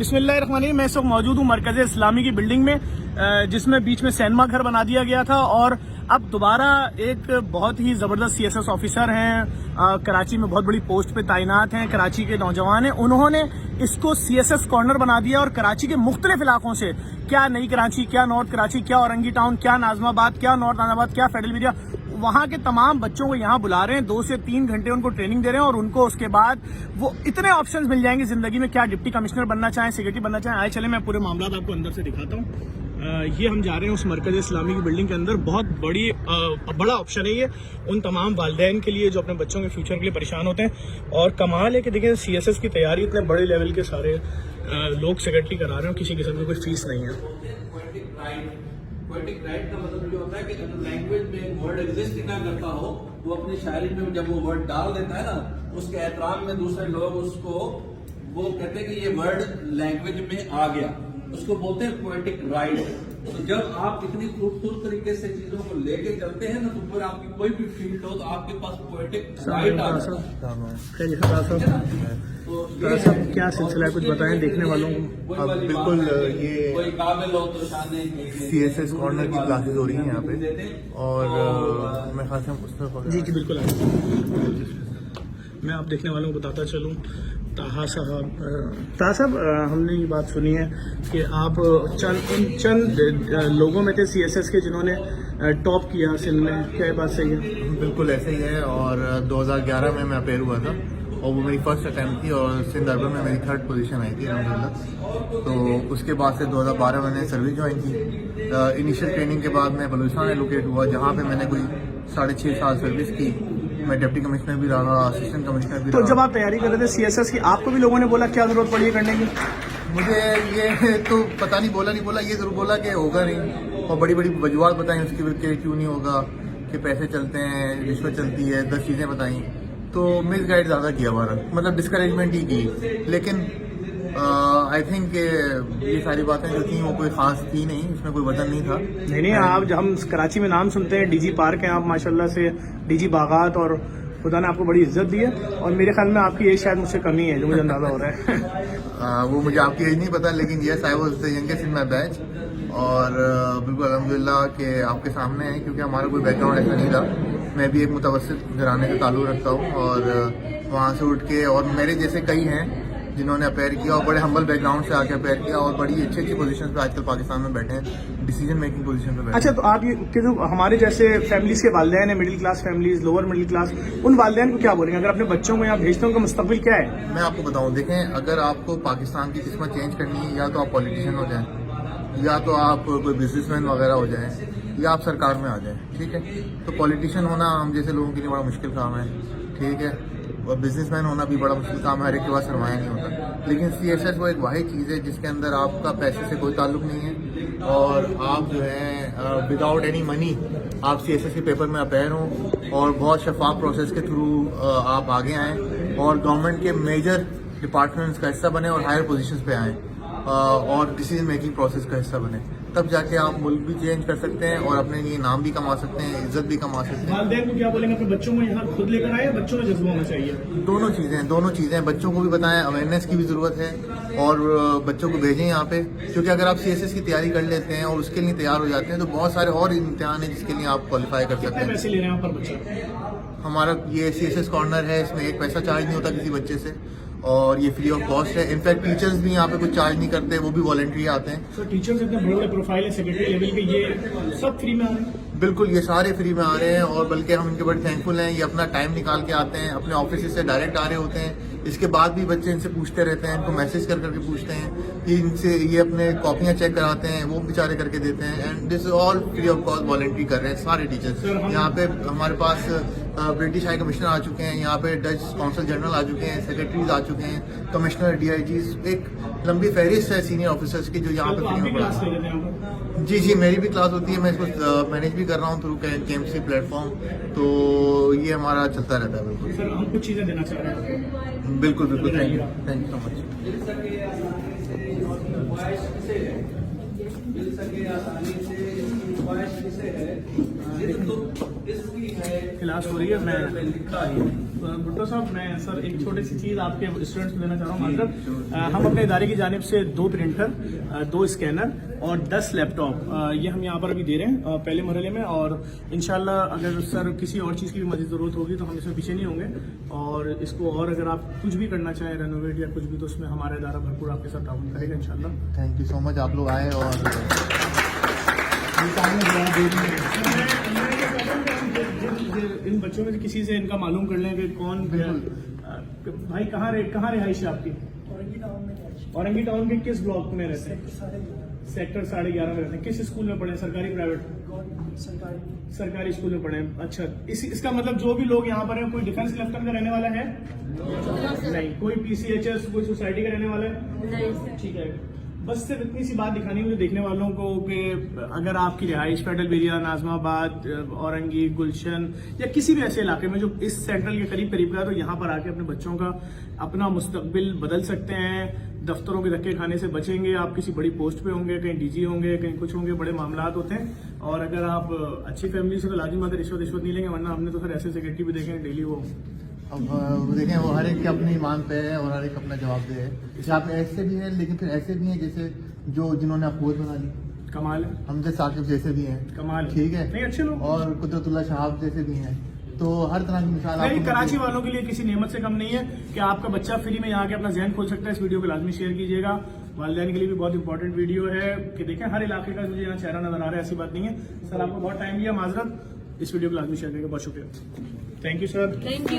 बिस्मिल्लाहिर्रहमानिर्रहीम। मैं इस वक्त मौजूद हूँ मरकज़ इस्लामी की बिल्डिंग में, जिसमें बीच में सिनेमा घर बना दिया गया था और अब दोबारा एक बहुत ही ज़बरदस्त CSS ऑफिसर हैं, कराची में बहुत बड़ी पोस्ट पे तैनात हैं, कराची के नौजवान हैं। उन्होंने इसको CSS कॉर्नर बना दिया और कराची के मुख्तलिफ इलाकों से, क्या नई कराची, क्या नॉर्थ कराची, क्या औरंगी टाउन, क्या नाजमाबाद, क्या नॉर्थ नाजमाबाद, क्या फेडरल एरिया, वहाँ के तमाम बच्चों को यहाँ बुला रहे हैं। 2 से 3 घंटे उनको ट्रेनिंग दे रहे हैं और उनको उसके बाद वो इतने ऑप्शंस मिल जाएंगे जिंदगी में, क्या डिप्टी कमिश्नर बनना चाहें, सेक्रेटरी बनना चाहें। आए चले मैं पूरे मामला आपको अंदर से दिखाता हूँ। ये हम जा रहे हैं उस मरकज़ इस्लामी की बिल्डिंग के अंदर। बहुत बड़ा ऑप्शन है ये उन तमाम वालिदैन के लिए जो अपने बच्चों के फ्यूचर के लिए परेशान होते हैं। और कमाल है कि देखिए CSS की तैयारी इतने बड़े लेवल के सारे लोग सेक्रेटरी करा रहे हैं, किसी किस्म की कोई फीस नहीं है। पोएटिक राइट का मतलब ये होता है कि अगर लैंग्वेज में वर्ड एग्जिस्ट ही ना करता हो, वो अपनी शायरी में जब वो वर्ड डाल देता है ना, उसके एहतराम में दूसरे लोग उसको वो कहते हैं कि ये वर्ड लैंग्वेज में आ गया, उसको बोलते हैं पोएटिक राइट। तो जब आप इतनी खूबसूरत तरीके से चीजों को लेके चलते हैं ना, तो फिर आपकी कोई भी फील्ड हो तो आपके पास पोएटिक राइट आ जाता है। तो क्या सिलसिला है, कुछ बताएं देखने वालों को। अब बिल्कुल ये कोई काबिल हो तो शाने CSS कॉर्नर की क्लासेस हो रही हैं यहाँ पे और मैं खास जी बिल्कुल मैं आप देखने वालों को बताता चलूँ। ताहा साहब, हमने ये बात सुनी है कि आप चंद लोगों में थे CSS के जिन्होंने टॉप किया सिंध में, क्या ये बात सही है? बिल्कुल ऐसे ही है और 2011 में मैं अपेयर हुआ था और वो मेरी फर्स्ट अटैम्प्ट थी और सिंध अर्बन में मेरी 3rd पोजीशन आई थी अल्हम्दुलिल्लाह। तो उसके बाद से 2012 मैंने सर्विस ज्वाइन की। इनिशियल ट्रेनिंग के बाद मैं बलूचिस्तान एलोकेट हुआ, जहाँ पे मैंने कोई 6.5 साल सर्विस की। मैं डिप्टी कमिश्नर भी रहा, असिस्टेंट कमिश्नर भी रहा। तो जब आप तैयारी कर रहे थे CSS की, आपको भी लोगों ने बोला क्या जरूरत पड़ी है करने की? मुझे ये तो पता नहीं बोला, ये जरूर बोला कि होगा नहीं और बड़ी बड़ी वजूहत बताई उसकी कि क्यों नहीं होगा, कि पैसे चलते हैं, रिश्वत चलती है, 10 चीज़ें बताई। तो मिस गाइड ज़्यादा किया हमारा, मतलब डिस्करेजमेंट ही की। लेकिन आई थिंक ये सारी बातें जो थी वो कोई खास थी नहीं, इसमें कोई वजन नहीं था। नहीं आप जब हम कराची में नाम सुनते हैं, DG पार्क है आप माशाल्लाह से, DG बागात, और खुदा ने आपको बड़ी इज्जत दी है और मेरे ख्याल में आपकी एज शायद मुझसे कमी है जो मुझे अंदाजा हो रहा है। वो मुझे आपकी एज नहीं पता, लेकिन yes I was the youngest in my batch और बिल्कुल अल्हम्दुलिल्लाह के आपके सामने है, क्योंकि हमारा कोई बैकग्राउंड ऐसा नहीं था। मैं भी एक मुतवस्सित घराने से ताल्लुक़ रखता हूँ और वहाँ से उठ के, और मेरे जैसे कई हैं जिन्होंने अपेयर किया और बड़े हम्बल बैकग्राउंड से आके अपेयर किया और बड़ी अच्छी पोजीशन पे आजकल पाकिस्तान में बैठे हैं, डिसीजन मेकिंग पोजीशन पे बैठे। अच्छा, तो आप ये कि जो हमारे जैसे फैमिलीज के वालिदैन हैं, middle class families, lower middle class, उन वालिदैन को क्या बोलेंगे अगर अपने बच्चों को यहाँ भेजते हैं, उनका मुस्तकबिल क्या है? मैं आपको बताऊँ, देखें, अगर आपको पाकिस्तान की किस्मत चेंज करनी है, या तो आप पॉलिटिशियन हो जाएं, या तो आप कोई बिजनेसमैन वगैरह हो जाएं, या आप सरकार में आ जाएं, ठीक है। तो पॉलिटिशियन होना हम जैसे लोगों के लिए बड़ा मुश्किल काम है, ठीक है, और बिजनेसमैन होना भी बड़ा मुश्किल काम है, हर एक के पास सरमाया नहीं होता। लेकिन CSS वो एक वाहिद चीज़ है जिसके अंदर आपका पैसे से कोई ताल्लुक नहीं है और आप जो है विदाउट एनी मनी आप CSS के पेपर में अपेयर हों और बहुत शफाफ प्रोसेस के थ्रू आप आगे आएँ और गवर्नमेंट के मेजर डिपार्टमेंट्स का हिस्सा बने और हायर पोजीशंस पे आएँ और डिसीजन मेकिंग प्रोसेस का हिस्सा बने, तब जाके आप मुल्क भी चेंज कर सकते हैं और अपने लिए नाम भी कमा सकते हैं, इज्जत भी कमा सकते हैं। वालिदैन को क्या बोलेंगे अपने बच्चों को यहाँ खुद लेकर आए, बच्चों में जज्बा होना चाहिए? दोनों चीज़ें बच्चों को भी बताएं, अवेयरनेस की भी ज़रूरत है और बच्चों को भेजें यहाँ पे, क्योंकि अगर आप CSS की तैयारी कर लेते हैं और उसके लिए तैयार हो जाते हैं तो बहुत सारे और इम्तिहान हैं जिसके लिए आप क्वालिफाई कर सकते हैं। पैसे ले रहे हैं पर बच्चा? हमारा ये CSS कॉर्नर है, इसमें एक पैसा चार्ज नहीं होता किसी बच्चे से और ये फ्री ऑफ कॉस्ट है। इनफैक्ट टीचर्स भी यहाँ पे कुछ चार्ज नहीं करते, वो भी वॉलंटरी आते हैं। तो टीचर्स इतने बड़े बड़े प्रोफाइल है, सेक्रेटरी लेवल के, ये सब फ्री में आ रहे हैं? बिल्कुल, ये सारे फ्री में आ रहे हैं और बल्कि हम इनके बड़े थैंकफुल हैं। ये अपना टाइम निकाल के आते हैं, अपने ऑफिस से डायरेक्ट आ रहे होते हैं। इसके बाद भी बच्चे इनसे पूछते रहते हैं, इनको मैसेज कर करके पूछते हैं कि इनसे ये अपने कॉपियाँ चेक कराते हैं, वो बेचारे करके देते हैं। And this all free of cost voluntary कर रहे हैं सारे टीचर्स। यहाँ पे हमारे पास ब्रिटिश हाई कमिश्नर आ चुके हैं, यहाँ पे डच कौंसल जनरल आ चुके हैं, सेक्रेटरीज आ चुके हैं, कमिश्नर, DIGs, एक लंबी फहरिस्त है सीनियर ऑफिसर्स की जो यहाँ पे फ्री में पढ़ा। जी, मेरी भी क्लास होती है, मैं इसको मैनेज भी कर रहा हूँ थ्रू KMC प्लेटफॉर्म, तो ये हमारा चलता रहता है। बिल्कुल सर, हम कुछ चीज़ें देना चाह रहे हैं। बिल्कुल, थैंक यू सो मच। मिल सके आसानी से, इसकी ख्वाहिश किसे है, जिद तो इसकी है, क्लास हो रही है, मैं लिखा ही भुट्टो साहब, मैं सर एक छोटी सी चीज़ आपके स्टूडेंट्स को देना चाह रहा हूँ। मतलब हम अपने इदारे की जानिब से 2 प्रिंटर, 2 स्कैनर और 10 लैपटॉप ये हम यहाँ पर अभी दे रहे हैं पहले मरहले में, और इंशाल्लाह अगर सर किसी और चीज़ की भी मज़ीद ज़रूरत होगी तो हम इसमें पीछे नहीं होंगे, और इसको और अगर आप कुछ भी करना चाहें रेनोवेट या कुछ भी, तो उसमें हमारा इदारा भरपूर आपके साथ ताउन करेगा इंशाल्लाह। थैंक यू सो मच, आप लोग आए और इन बच्चों में से किसी से इनका मालूम कर लें कि कौन भाई कहाँ रिहाइश है आपकी? औरंगी टाउन के किस ब्लॉक में रहते हैं? सेक्टर 11.5 में रहते हैं। किस स्कूल में पढ़े? सरकारी प्राइवेट? सरकारी स्कूल में पढ़े हैं। अच्छा, इसका मतलब जो भी लोग यहाँ पर हैं, कोई डिफेंस लेफ्टिनेंट का रहने वाला है? नहीं। कोई PCHS, कोई सोसाइटी का रहने वाला है? नहीं। ठीक है, बस सिर्फ इतनी सी बात दिखानी मुझे देखने वालों को कि अगर आपकी रिहाइश फेडरल बेरिया, नाजमाबाद, औरंगी, गुलशन या किसी भी ऐसे इलाके में जो इस सेंट्रल के करीब करीब का है, तो यहाँ पर आके अपने बच्चों का अपना मुस्तकबिल बदल सकते हैं। दफ्तरों के धक्के खाने से बचेंगे, आप किसी बड़ी पोस्ट पे होंगे, कहीं DG होंगे, कहीं कुछ होंगे, बड़े मामलात होते हैं। और अगर आप अच्छी फैमिली से तो लाजिम बात है रिश्वत नहीं लेंगे, वरना हमने तो सर ऐसे सेक्रेटरी भी देखे हैं डेली। वो अब देखें, वो हर एक के अपनी ईमान पे है और हर एक अपना जवाब दे है। यहाँ पे ऐसे भी है, लेकिन फिर ऐसे भी हैं जैसे जो जिन्होंने अफवाह बना ली, कमाल है। हमसे साकिब जैसे भी हैं, कमाल, ठीक है, नहीं अच्छे लोग, और कुदरतुल्लाह शहाब जैसे भी हैं। तो हर तरह की मिसाल नहीं, कराची वालों के लिए किसी नेमत से कम नहीं है कि आपका बच्चा फ्री में यहाँ के अपना जहन खोल सकता है। इस वीडियो को लाजमी शेयर कीजिएगा। वालिदैन के लिए भी बहुत इंपॉर्टेंट वीडियो है कि देखें हर इलाके का मुझे यहाँ चेहरा नजर आ रहा है, ऐसी बात नहीं है। सर आपको बहुत टाइम दिया, माजरत। इस वीडियो को लाजमी शेयर करेगा। बहुत शुक्रिया। Thank you sir. Thank you.